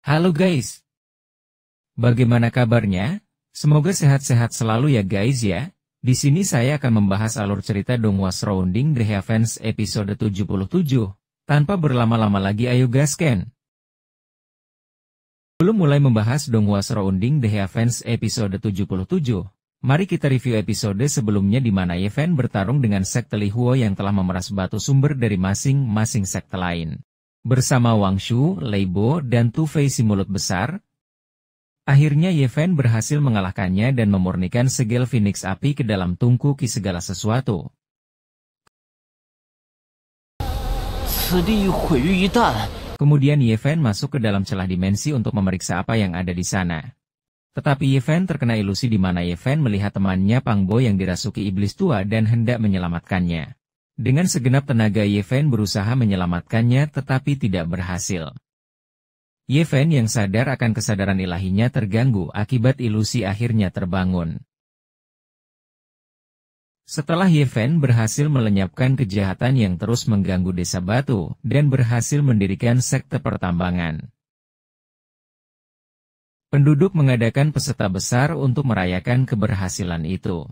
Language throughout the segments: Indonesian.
Halo guys, bagaimana kabarnya? Semoga sehat-sehat selalu ya guys ya. Di sini saya akan membahas alur cerita Donghua Surrounding the Heavens episode 77. Tanpa berlama-lama lagi ayo gasken. Belum mulai membahas Donghua Surrounding the Heavens episode 77, mari kita review episode sebelumnya di mana Ye Fan bertarung dengan sekte Li Huo yang telah memeras batu sumber dari masing-masing sekte lain. Bersama Wang Shu, Lei Bo, dan Tu Fei si mulut besar, akhirnya Ye Fan berhasil mengalahkannya dan memurnikan segel Phoenix api ke dalam tungku ki segala sesuatu. Kemudian Ye Fan masuk ke dalam celah dimensi untuk memeriksa apa yang ada di sana. Tetapi Ye Fan terkena ilusi di mana Ye Fan melihat temannya Pang Bo yang dirasuki iblis tua dan hendak menyelamatkannya. Dengan segenap tenaga Ye Fan berusaha menyelamatkannya tetapi tidak berhasil. Ye Fan yang sadar akan kesadaran ilahinya terganggu akibat ilusi akhirnya terbangun. Setelah Ye Fan berhasil melenyapkan kejahatan yang terus mengganggu desa batu dan berhasil mendirikan sekte pertambangan, penduduk mengadakan pesta besar untuk merayakan keberhasilan itu.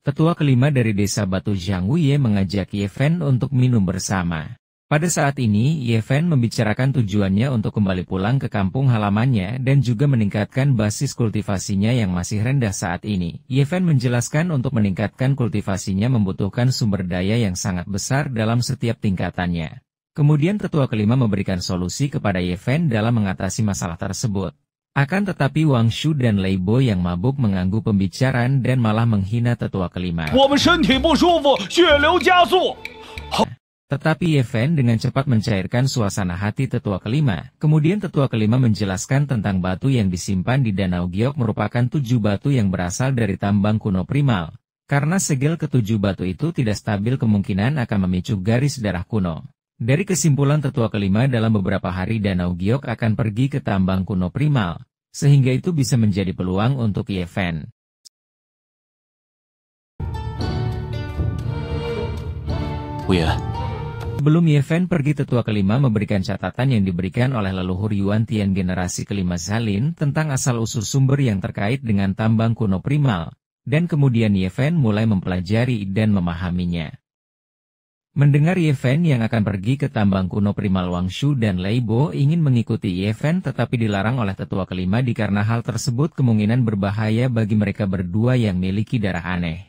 Tetua kelima dari desa batu Zhang Wuye mengajak Ye Fan untuk minum bersama. Pada saat ini, Ye Fan membicarakan tujuannya untuk kembali pulang ke kampung halamannya dan juga meningkatkan basis kultivasinya yang masih rendah saat ini. Ye Fan menjelaskan untuk meningkatkan kultivasinya membutuhkan sumber daya yang sangat besar dalam setiap tingkatannya. Kemudian tetua kelima memberikan solusi kepada Ye Fan dalam mengatasi masalah tersebut. Akan tetapi Wang Shu dan Lei Bo yang mabuk mengganggu pembicaraan dan malah menghina tetua kelima. Tetapi Ye Fan dengan cepat mencairkan suasana hati tetua kelima. Kemudian tetua kelima menjelaskan tentang batu yang disimpan di Danau Giok merupakan 7 batu yang berasal dari tambang kuno primal. Karena segel ke-7 batu itu tidak stabil kemungkinan akan memicu garis darah kuno. Dari kesimpulan tetua kelima dalam beberapa hari Danau Giok akan pergi ke tambang kuno primal, sehingga itu bisa menjadi peluang untuk Ye Fan. Sebelum Ye Fan pergi tetua kelima memberikan catatan yang diberikan oleh leluhur Yuan Tian generasi kelima Zalin tentang asal-usul sumber yang terkait dengan tambang kuno primal, dan kemudian Ye Fan mulai mempelajari dan memahaminya. Mendengar Ye Fan yang akan pergi ke tambang kuno primal Wang Shu dan Lei Bo ingin mengikuti Ye Fan tetapi dilarang oleh tetua kelima dikarenakan hal tersebut kemungkinan berbahaya bagi mereka berdua yang miliki darah aneh.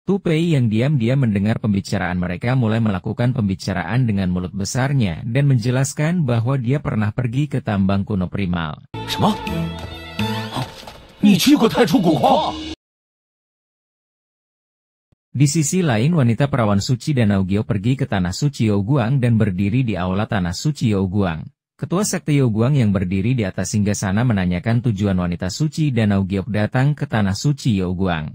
Tu Pei yang diam-diam mendengar pembicaraan mereka mulai melakukan pembicaraan dengan mulut besarnya dan menjelaskan bahwa dia pernah pergi ke tambang kuno primal. Di sisi lain wanita perawan suci Danau Giok pergi ke Tanah Suci Youguang dan berdiri di aula Tanah Suci Youguang. Ketua Sekte Youguang yang berdiri di atas singgasana menanyakan tujuan wanita suci Danau Giok datang ke Tanah Suci Youguang.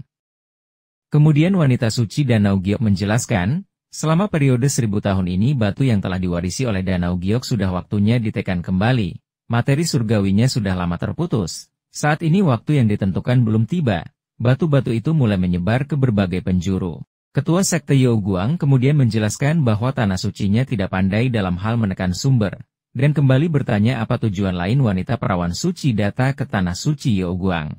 Kemudian wanita suci Danau Giok menjelaskan, selama periode 1000 tahun ini batu yang telah diwarisi oleh Danau Giok sudah waktunya ditekan kembali. Materi surgawinya sudah lama terputus. Saat ini waktu yang ditentukan belum tiba. Batu-batu itu mulai menyebar ke berbagai penjuru. Ketua Sekte Youguang kemudian menjelaskan bahwa tanah sucinya tidak pandai dalam hal menekan sumber, dan kembali bertanya apa tujuan lain wanita perawan suci datang ke Tanah Suci Youguang.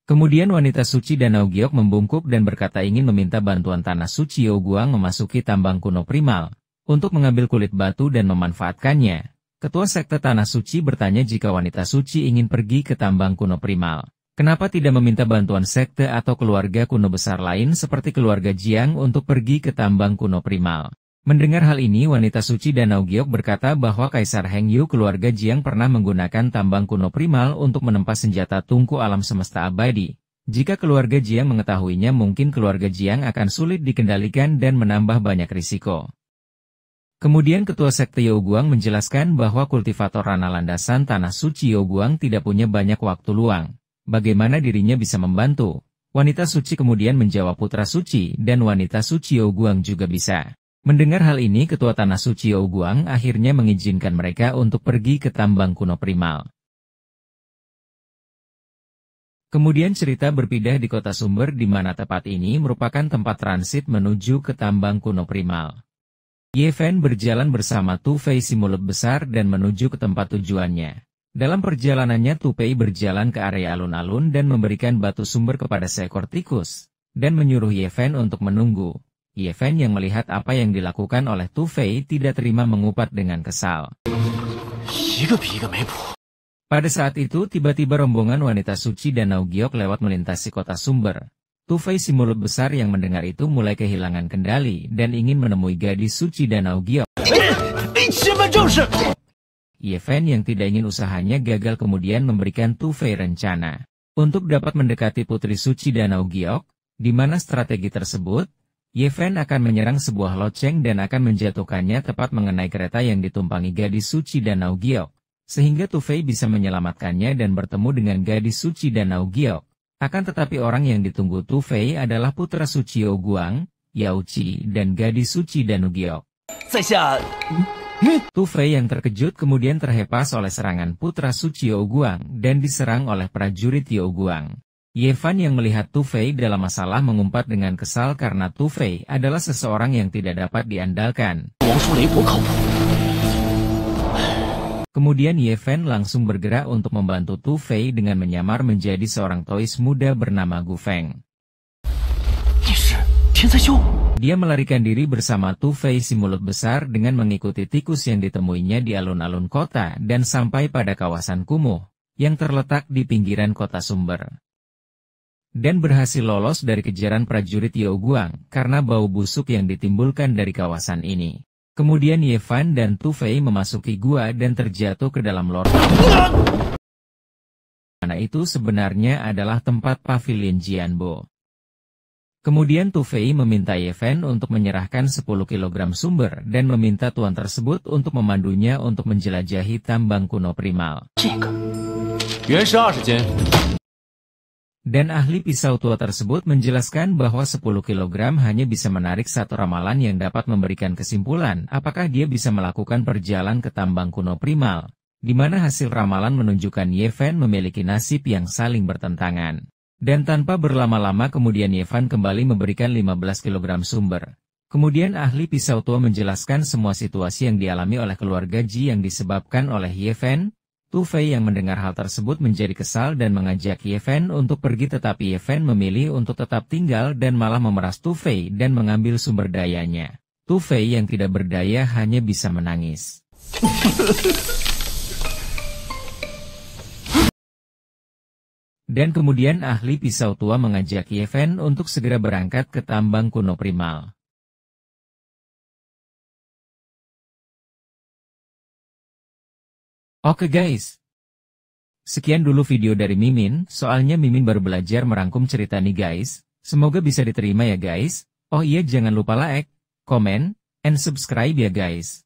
Kemudian wanita suci Danau Giok membungkuk dan berkata ingin meminta bantuan Tanah Suci Youguang memasuki tambang kuno primal, untuk mengambil kulit batu dan memanfaatkannya. Ketua Sekte Tanah Suci bertanya jika wanita suci ingin pergi ke tambang kuno primal. Kenapa tidak meminta bantuan sekte atau keluarga kuno besar lain seperti keluarga Jiang untuk pergi ke tambang kuno primal? Mendengar hal ini wanita suci Danau Giok berkata bahwa Kaisar Heng Yu keluarga Jiang pernah menggunakan tambang kuno primal untuk menempa senjata tungku alam semesta abadi. Jika keluarga Jiang mengetahuinya mungkin keluarga Jiang akan sulit dikendalikan dan menambah banyak risiko. Kemudian Ketua Sekte Youguang menjelaskan bahwa kultivator ranah landasan Tanah Suci Youguang tidak punya banyak waktu luang. Bagaimana dirinya bisa membantu? Wanita suci kemudian menjawab putra suci dan wanita suci Youguang juga bisa. Mendengar hal ini Ketua Tanah Suci Youguang akhirnya mengizinkan mereka untuk pergi ke tambang kuno primal. Kemudian cerita berpindah di kota Sumber di mana tempat ini merupakan tempat transit menuju ke tambang kuno primal. Ye Fan berjalan bersama Tu Fei si mulut besar dan menuju ke tempat tujuannya. Dalam perjalanannya Tu Fei berjalan ke area alun-alun dan memberikan batu sumber kepada seekor tikus, dan menyuruh Ye Fan untuk menunggu. Ye Fan yang melihat apa yang dilakukan oleh Tu Fei tidak terima mengupat dengan kesal. Pada saat itu tiba-tiba rombongan wanita suci Danau Giok lewat melintasi kota Sumber. Tu Fei si mulut besar yang mendengar itu mulai kehilangan kendali dan ingin menemui gadis suci Danau Giok. Ye Fan yang tidak ingin usahanya gagal kemudian memberikan Tu Fei rencana untuk dapat mendekati putri suci Danau Giok, di mana strategi tersebut, Ye Fan akan menyerang sebuah loceng dan akan menjatuhkannya tepat mengenai kereta yang ditumpangi gadis suci Danau Giok. Sehingga Tu Fei bisa menyelamatkannya dan bertemu dengan gadis suci Danau Giok. Akan tetapi orang yang ditunggu Tu Fei adalah putra suci Yao Guang, Yao Qi, dan gadis suci Danau Giok. Tu Fei yang terkejut kemudian terhepas oleh serangan putra suci Yao Guang dan diserang oleh prajurit Yao Guang. Ye Fan yang melihat Tu Fei dalam masalah mengumpat dengan kesal karena Tu Fei adalah seseorang yang tidak dapat diandalkan. Kemudian Ye Fan langsung bergerak untuk membantu Tu Fei dengan menyamar menjadi seorang tois muda bernama Gu Feng. Dia melarikan diri bersama Tu Fei si mulut besar dengan mengikuti tikus yang ditemuinya di alun-alun kota dan sampai pada kawasan kumuh, yang terletak di pinggiran kota Sumber. Dan berhasil lolos dari kejaran prajurit Yao Guang karena bau busuk yang ditimbulkan dari kawasan ini. Kemudian Ye Fan dan Tu Fei memasuki gua dan terjatuh ke dalam lorong. Mana itu sebenarnya adalah tempat pavilion Jianbo. Kemudian Tu Fei meminta Ye Fan untuk menyerahkan 10 kg sumber dan meminta tuan tersebut untuk memandunya untuk menjelajahi tambang kuno primal. Dan ahli pisau tua tersebut menjelaskan bahwa 10 kg hanya bisa menarik satu ramalan yang dapat memberikan kesimpulan apakah dia bisa melakukan perjalanan ke tambang kuno primal, di mana hasil ramalan menunjukkan Ye Fan memiliki nasib yang saling bertentangan. Dan tanpa berlama-lama kemudian Ye Fan kembali memberikan 15 kg sumber. Kemudian ahli pisau tua menjelaskan semua situasi yang dialami oleh keluarga Ji yang disebabkan oleh Ye Fan. Tu Fei yang mendengar hal tersebut menjadi kesal dan mengajak Ye Fan untuk pergi tetapi Ye Fan memilih untuk tetap tinggal dan malah memeras Tu Fei dan mengambil sumber dayanya. Tu Fei yang tidak berdaya hanya bisa menangis. Dan kemudian ahli pisau tua mengajak Ye Fan untuk segera berangkat ke tambang kuno primal. Oke guys. Sekian dulu video dari Mimin, soalnya Mimin baru belajar merangkum cerita nih guys. Semoga bisa diterima ya guys. Oh iya jangan lupa like, comment, and subscribe ya guys.